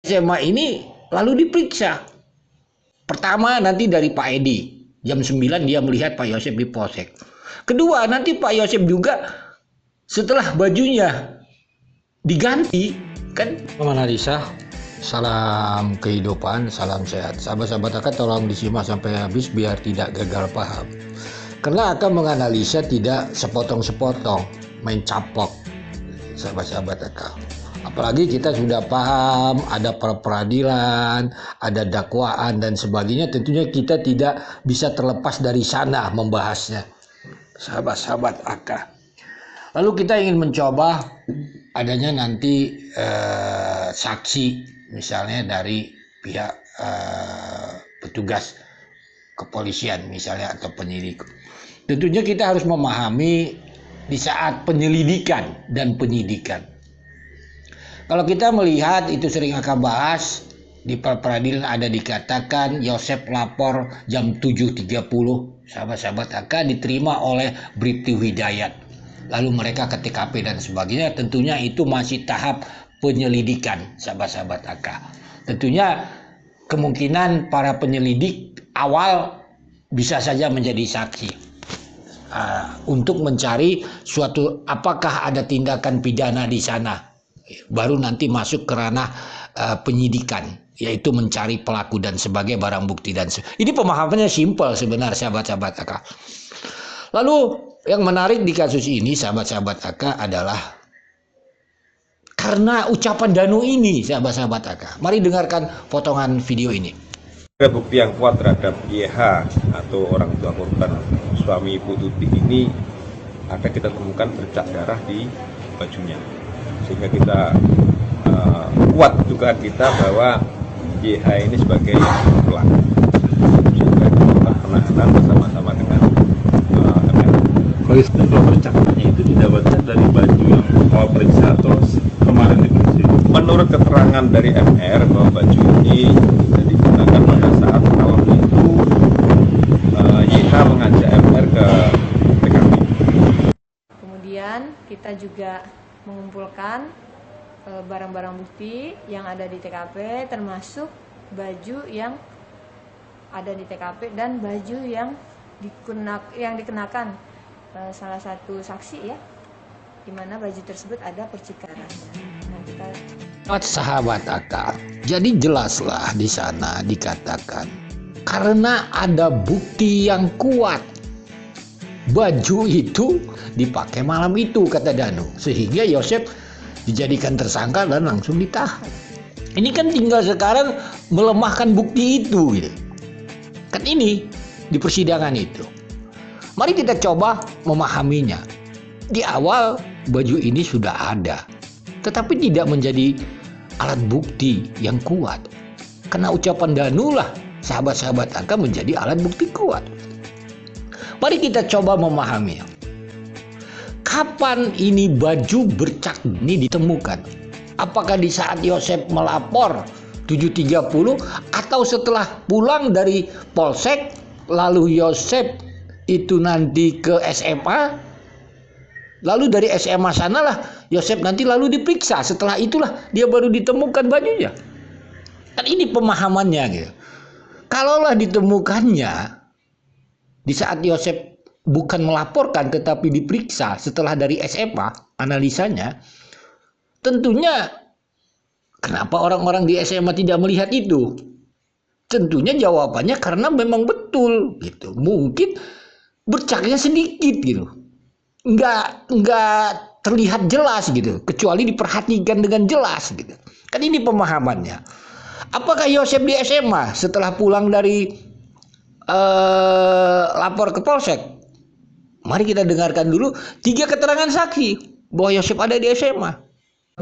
SMA ini lalu diperiksa. Pertama nanti dari Pak Edi, jam 9 dia melihat Pak Yosep di polsek. Kedua nanti Pak Yosep juga setelah bajunya diganti kan. Analisa, salam kehidupan, salam sehat. Sahabat-sahabat akan tolong disimak sampai habis biar tidak gagal paham. Karena akan menganalisa tidak sepotong-sepotong, main capok, sahabat-sahabat akan. Apalagi kita sudah paham ada peradilan, ada dakwaan dan sebagainya, tentunya kita tidak bisa terlepas dari sana membahasnya, sahabat-sahabat AK. Lalu kita ingin mencoba adanya nanti saksi misalnya dari pihak petugas kepolisian misalnya atau penyidik. Tentunya kita harus memahami di saat penyelidikan dan penyidikan. Kalau kita melihat itu sering akan bahas di peradilan ada dikatakan Yosep lapor jam 7.30, sahabat-sahabat akan diterima oleh Bribtu Hidayat. Lalu mereka ke TKP dan sebagainya, tentunya itu masih tahap penyelidikan, sahabat-sahabat AK. Tentunya kemungkinan para penyelidik awal bisa saja menjadi saksi untuk mencari suatu apakah ada tindakan pidana di sana. Baru nanti masuk ke ranah penyidikan, yaitu mencari pelaku dan sebagai barang bukti dan ini pemahamannya simpel sebenarnya sahabat-sahabat AK. Lalu yang menarik di kasus ini sahabat-sahabat AK adalah karena ucapan Danu ini sahabat-sahabat AK. Mari dengarkan potongan video ini. Ada bukti yang kuat terhadap YH atau orang tua korban suami Ibu Tuti ini ada kita temukan bercak darah di bajunya, sehingga kita kuat juga kita bahwa YH ini sebagai pelaku, sehingga kita penahanan bersama-sama dengan MR. Kalau bercaknya itu didapatkan dari baju yang awal periksa atau kemarin diperiksa? Menurut keterangan dari MR bahwa baju ini digunakan pada saat malam itu YH mengajak MR ke TKP. Kemudian kita juga mengumpulkan barang-barang bukti yang ada di TKP, termasuk baju yang ada di TKP dan baju yang dikenakan salah satu saksi ya, di mana baju tersebut ada percikannya. Sahabat akal, jadi jelaslah di sana dikatakan karena ada bukti yang kuat baju itu dipakai malam itu kata Danu, sehingga Yosep dijadikan tersangka dan langsung ditahan. Ini kan tinggal sekarang melemahkan bukti itu gitu. Kan ini di persidangan itu. Mari kita coba memahaminya. Di awal baju ini sudah ada, tetapi tidak menjadi alat bukti yang kuat. Karena ucapan Danu lah sahabat-sahabat akan menjadi alat bukti kuat. Mari kita coba memahami. Kapan ini baju bercak ini ditemukan? Apakah di saat Yosep melapor 7.30 atau setelah pulang dari polsek lalu Yosep itu nanti ke SMA, lalu dari SMA sanalah Yosep nanti lalu diperiksa, setelah itulah dia baru ditemukan bajunya. Kan ini pemahamannya gitu. Kalaulah ditemukannya di saat Yosep bukan melaporkan tetapi diperiksa setelah dari SMA analisanya, tentunya kenapa orang-orang di SMA tidak melihat itu? Tentunya jawabannya karena memang betul gitu. Mungkin bercaknya sedikit gitu. Nggak terlihat jelas gitu, kecuali diperhatikan dengan jelas gitu. Kan ini pemahamannya. Apakah Yosep di SMA setelah pulang dari lapor ke polsek? Mari kita dengarkan dulu 3 keterangan saksi bahwa Yosep ada di SMA.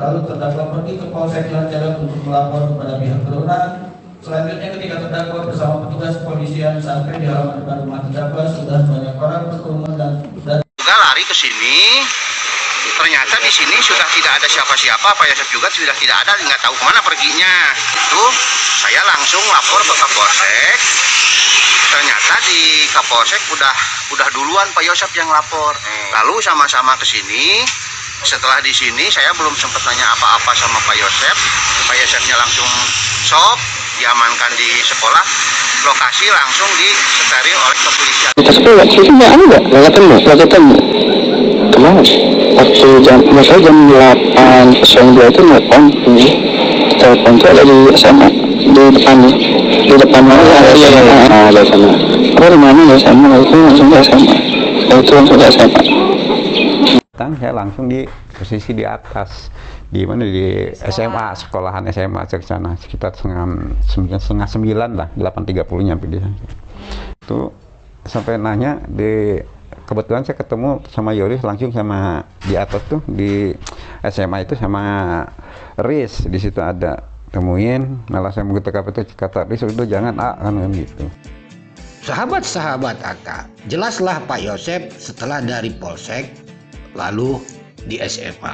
Lalu terdakwa pergi ke polsek Cilacap untuk melapor kepada pihak berwenang. Selanjutnya ketika terdakwa bersama petugas kepolisian sampai di halaman depan rumah terdakwa, sudah banyak orang berkerumun dan juga lari ke sini. Ternyata di sini sudah tidak ada siapa-siapa. Pak Yosep juga sudah tidak ada, nggak tahu kemana perginya. Itu saya langsung lapor ke Kapolsek. Ternyata di Kapolsek udah duluan Pak Yosep yang lapor. Lalu sama-sama ke sini. Setelah di sini saya belum sempat nanya apa-apa sama Pak Yosep. Pak Yosepnya langsung sok diamankan di sekolah, lokasi langsung disteril oleh kepolisian. Kita sekolah itu nggak ketemu kemarin waktu jam 8.02 itu nelfon ini telepon itu ada di SMA di depan mana ada sana apa di mana ya SMA itu langsung ke SMA itu langsung ke SMA. Saya langsung di posisi di atas di mana di SMA, sekolahan SMA ke sana sekitar setengah 9 lah, 8.30 nyampe di sana. Itu sampai nanya kebetulan saya ketemu sama Yoris langsung sama di atas tuh di SMA itu sama Riz, di situ ada temuin, malah saya mau ke TKP itu kata Riz udah jangan kan gitu. Sahabat-sahabat AK, jelaslah Pak Yosep setelah dari Polsek lalu di SMA.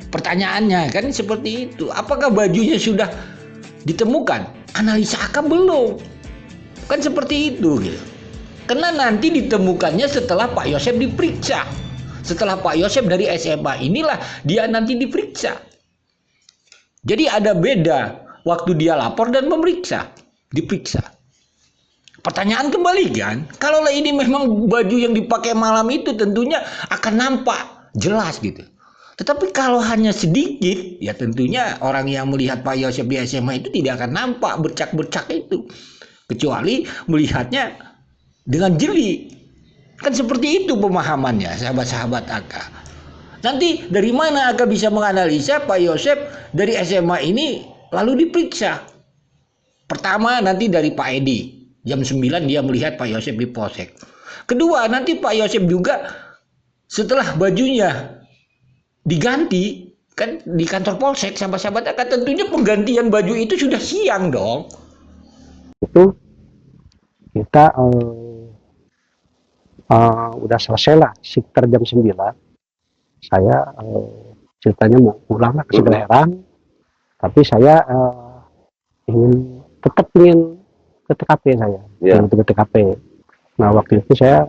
Pertanyaannya kan seperti itu, apakah bajunya sudah ditemukan? Analisa AK belum. Kan seperti itu gitu. Karena nanti ditemukannya setelah Pak Yosep diperiksa. Setelah Pak Yosep dari SMA inilah dia nanti diperiksa. Jadi ada beda waktu dia lapor dan diperiksa. Pertanyaan kembali kan, kalau ini memang baju yang dipakai malam itu tentunya akan nampak jelas gitu. Tetapi kalau hanya sedikit, ya tentunya orang yang melihat Pak Yosep di SMA itu tidak akan nampak bercak-bercak itu. Kecuali melihatnya dengan jeli. Kan seperti itu pemahamannya sahabat-sahabat AK. Nanti dari mana AK bisa menganalisa Pak Yosep dari SMA ini lalu diperiksa? Pertama nanti dari Pak Edi. Jam 9 dia melihat Pak Yosep di Polsek. Kedua, nanti Pak Yosep juga setelah bajunya diganti kan di kantor Polsek, sahabat-sahabat AK, tentunya penggantian baju itu sudah siang dong. Itu kita udah selesai lah sekitar jam 9. Saya ceritanya mau pulang lah ke Segeleran, tapi saya tetap ingin ke TKP saya, ingin ke TKP. Nah waktu itu saya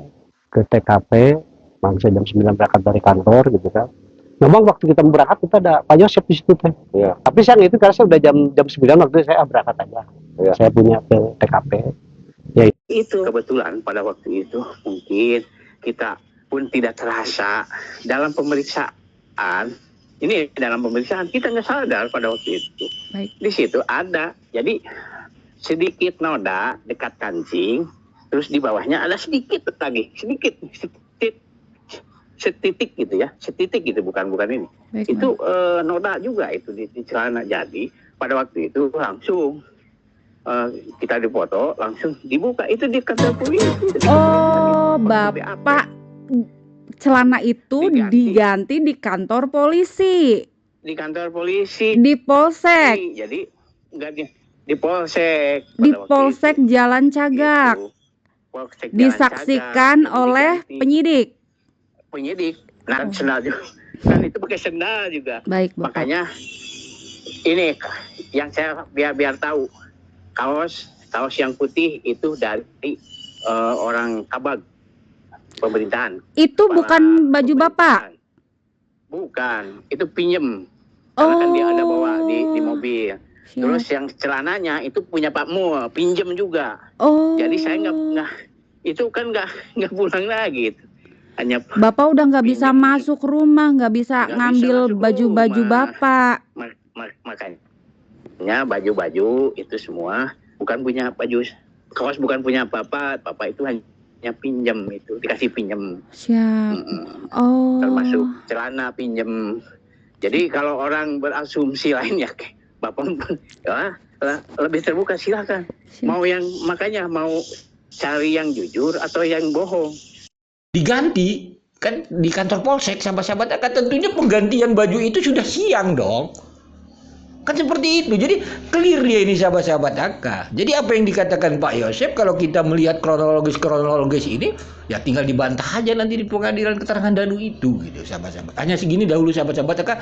ke TKP, saya jam 9 berangkat dari kantor gitu kan. Memang waktu kita berangkat kita ada Pak Yosep di situ kan. Tapi siang itu karena saya udah jam 9 waktu itu saya berangkat aja. Saya punya ke TKP. Ya Itu kebetulan pada waktu itu mungkin kita pun tidak terasa dalam pemeriksaan. Ini dalam pemeriksaan kita nggak sadar pada waktu itu. Baik. Di situ ada, jadi sedikit noda dekat kancing, terus di bawahnya ada sedikit lagi, setitik gitu ya, setitik gitu, bukan ini. Baik, itu noda juga itu di celana. Jadi pada waktu itu langsung kita dipoto, langsung dibuka itu di kantor polisi. Oh, Bapak celana itu diganti di kantor polisi. Di kantor polisi. Di Polsek. Jadi enggak di Polsek. Di Polsek Jalan Cagak. Polsek Jalan disaksikan Cagak, oleh penyidik. Nah, sendal juga. Kan itu pakai sendal juga. Baik, Bapak. Makanya ini yang saya biar tahu. Kaos yang putih itu dari orang Kabag pemerintahan. Itu bukan baju Bapak? Bukan, itu pinjem. Karena kan dia ada bawa di mobil. Siap. Terus yang celananya itu punya Pak Mul, pinjem juga. Jadi saya nggak itu kan nggak pulang lagi. Hanya Bapak udah nggak bisa masuk rumah, nggak bisa ngambil baju-baju Bapak. Makanya baju-baju itu semua bukan punya baju, kaos bukan punya Bapak itu hanya pinjem, itu dikasih pinjem. Siap. Termasuk celana pinjem. Jadi kalau orang berasumsi lain ya Bapak ya, lebih terbuka silakan. Makanya mau cari yang jujur atau yang bohong. Diganti kan di kantor Polsek, sahabat-sahabat AK, tentunya penggantian baju itu sudah siang dong. Kan seperti itu. Jadi clear dia ini sahabat-sahabat AK. Jadi apa yang dikatakan Pak Yosep, kalau kita melihat kronologis ini, ya tinggal dibantah aja nanti di pengadilan keterangan danu itu gitu sahabat-sahabat. Hanya segini dahulu sahabat-sahabat AK.